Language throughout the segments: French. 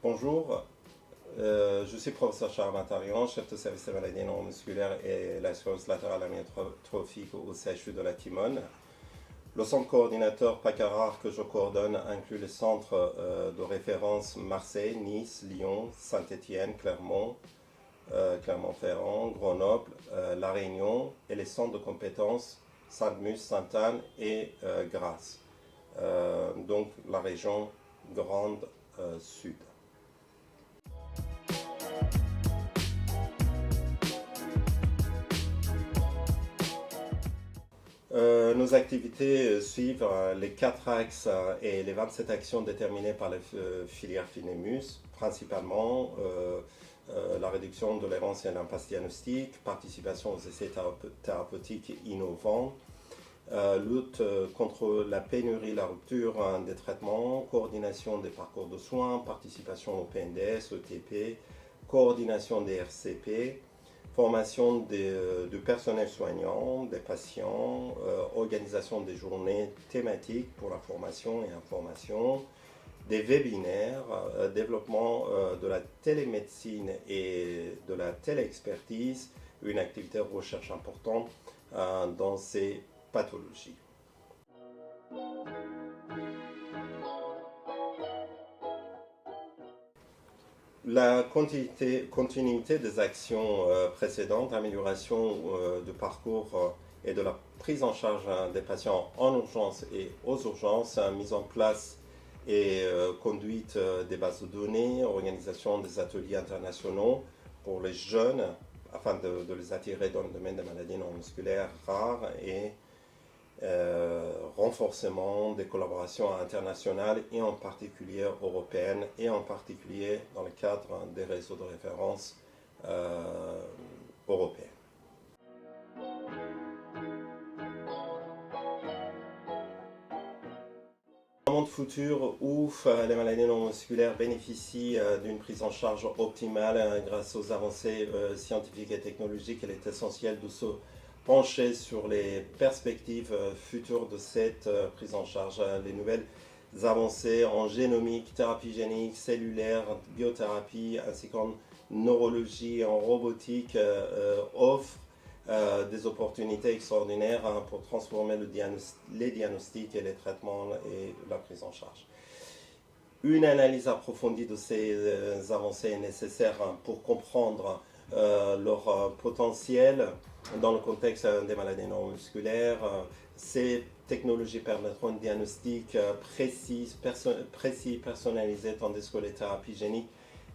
Bonjour, je suis professeur Charles Matarian, chef de service des maladies neuromusculaires et la sclérose latérale amyotrophique au CHU de la Timone. Le centre coordinateur PACARAR que je coordonne inclut les centres de référence Marseille, Nice, Lyon, Saint-Étienne, Clermont, Clermont-Ferrand, Grenoble, La Réunion et les centres de compétences Sainte-Musse, Sainte-Anne et Grasse. Donc la région Grande Sud. Nos activités suivent les 4 axes et les 27 actions déterminées par la filière FINEMUS, principalement la réduction de l'errance et l'impasse diagnostique, participation aux essais thérapeutiques innovants, lutte contre la pénurie et la rupture des traitements, coordination des parcours de soins, participation au PNDS, ETP, coordination des RCP, formation du personnel soignant, des patients, organisation des journées thématiques pour la formation et information, des webinaires, développement de la télémédecine et de la téléexpertise, une activité de recherche importante dans ces pathologies. La continuité des actions précédentes, amélioration du parcours et de la prise en charge des patients en urgence et aux urgences, mise en place et conduite des bases de données, organisation des ateliers internationaux pour les jeunes afin de les attirer dans le domaine des maladies neuromusculaires rares et renforcement des collaborations internationales et en particulier européennes et en particulier dans le cadre des réseaux de référence européens. Un monde futur où les maladies neuromusculaires bénéficient d'une prise en charge optimale grâce aux avancées scientifiques et technologiques, il est essentiel de se pencher sur les perspectives futures de cette prise en charge. Les nouvelles avancées en génomique, thérapie génique, cellulaire, biothérapie, ainsi qu'en neurologie et en robotique offrent des opportunités extraordinaires pour transformer les diagnostics et les traitements et la prise en charge. Une analyse approfondie de ces avancées est nécessaire pour comprendre leur potentiel dans le contexte des maladies neuromusculaires. Ces technologies permettront un diagnostic précis, personnalisé, tandis que les thérapies géniques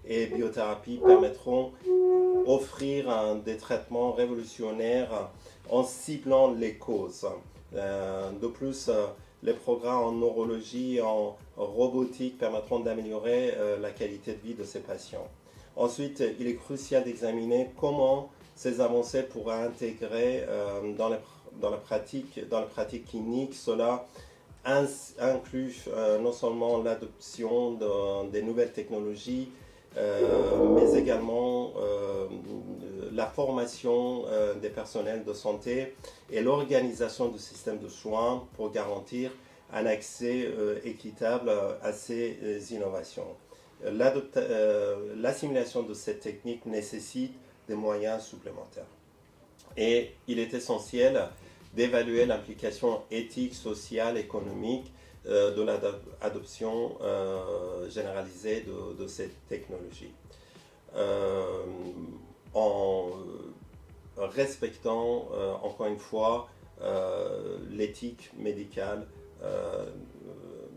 et biothérapies permettront d'offrir des traitements révolutionnaires en ciblant les causes. De plus, les programmes en neurologie et en robotique permettront d'améliorer la qualité de vie de ces patients. Ensuite, il est crucial d'examiner comment ces avancées pourraient intégrer dans la pratique clinique. Cela inclut non seulement l'adoption des nouvelles technologies, mais également la formation des personnels de santé et l'organisation du système de soins pour garantir un accès équitable à ces innovations. L'assimilation de cette technique nécessite des moyens supplémentaires. Et il est essentiel d'évaluer l'implication éthique, sociale, économique de l'adoption généralisée de cette technologie. En respectant, encore une fois, l'éthique médicale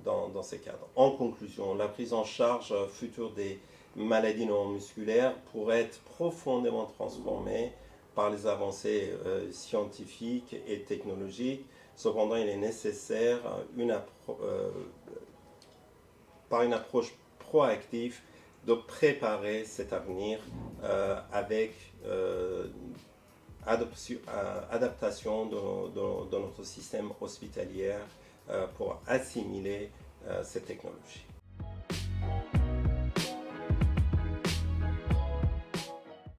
dans ces cadres. En conclusion, la prise en charge future des maladies neuromusculaires pourrait être profondément transformée par les avancées scientifiques et technologiques. Cependant, il est nécessaire, par une approche proactive, de préparer cet avenir avec adaptation de notre système hospitalier pour assimiler ces technologies.